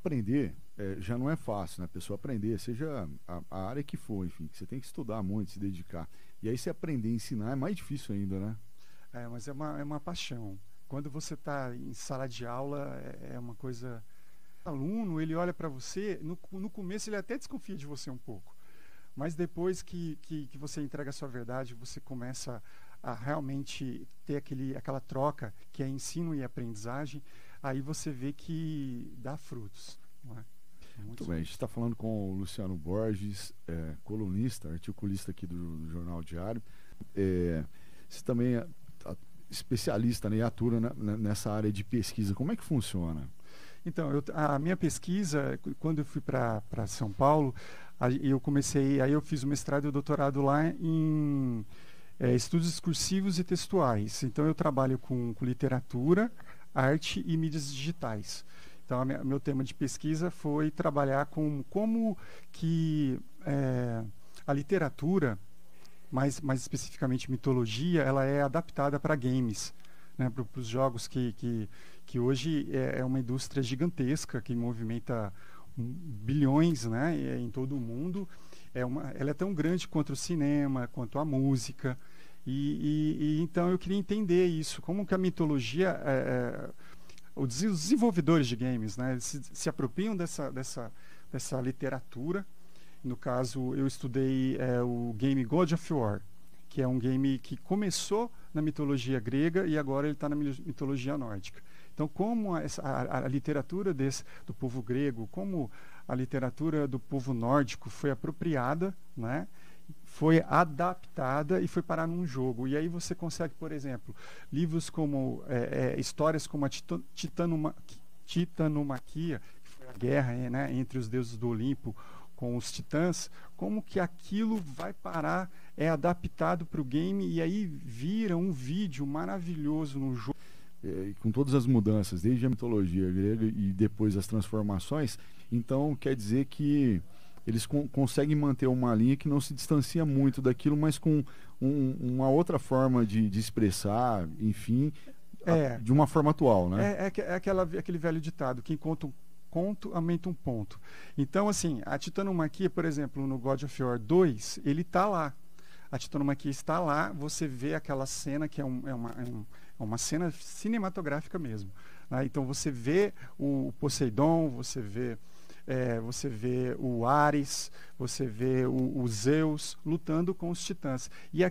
aprender já não é fácil, né? A pessoa aprender, seja a área que for, enfim, que você tem que estudar muito, se dedicar. E aí, se aprender a ensinar, é mais difícil ainda, né? Mas é uma paixão. Quando você está em sala de aula, é uma coisa. O aluno, ele olha para você, no começo ele até desconfia de você um pouco. Mas depois que você entrega a sua verdade, você começa a realmente ter aquela troca, que é ensino e aprendizagem, aí você vê que dá frutos. Não é? Muito bem, a gente está falando com o Luciano Borges, colunista, articulista aqui do Jornal Diário. Você também é especialista, né, e atua nessa área de pesquisa. Como é que funciona? Então, a minha pesquisa, quando eu fui para São Paulo, aí eu fiz o mestrado e o doutorado lá em estudos discursivos e textuais. Então, eu trabalho com literatura, arte e mídias digitais. Então, meu tema de pesquisa foi trabalhar com como que a literatura, mais especificamente mitologia, ela é adaptada para games, né, para os jogos que hoje é uma indústria gigantesca que movimenta bilhões, né, em todo o mundo. Ela é tão grande quanto o cinema, quanto a música. Então eu queria entender isso, como que a mitologia, os desenvolvedores de games, né, se apropriam dessa literatura. No caso, eu estudei o game God of War, que é um game que começou na mitologia grega e agora ele está na mitologia nórdica. Então, como a literatura do povo grego, como a literatura do povo nórdico foi apropriada, né, foi adaptada e foi parar num jogo. E aí você consegue, por exemplo, livros como histórias como a Titanomaquia, que foi a guerra, né, entre os deuses do Olimpo com os titãs, como que aquilo vai parar, é adaptado para o game e aí vira um vídeo maravilhoso no jogo. Com todas as mudanças, desde a mitologia grega e depois as transformações, então quer dizer que eles conseguem manter uma linha que não se distancia muito daquilo, mas com uma outra forma de expressar, enfim, de uma forma atual, né? Aquele velho ditado, quem conta um conto aumenta um ponto. Então, assim, a Titanomaquia, por exemplo, no God of War 2, ele está lá. A Titanomaquia está lá, você vê aquela cena que é uma cena cinematográfica mesmo, né? Então você vê o Poseidon, você vê o Ares, você vê o Zeus lutando com os titãs. E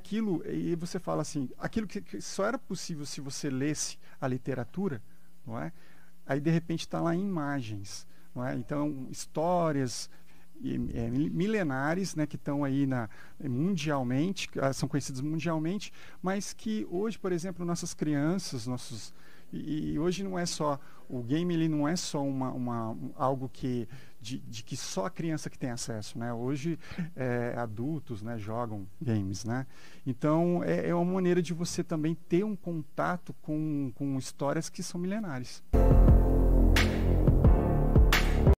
você fala assim, aquilo que só era possível se você lesse a literatura, não é? Aí de repente está lá em imagens, não é? Então histórias milenares, né, que estão aí mundialmente, são conhecidas mundialmente, mas que hoje, por exemplo, nossas crianças, e hoje não é só o game, ele não é só algo de que só a criança que tem acesso, né? Hoje adultos, né, jogam games, né? Então é uma maneira de você também ter um contato com histórias que são milenares.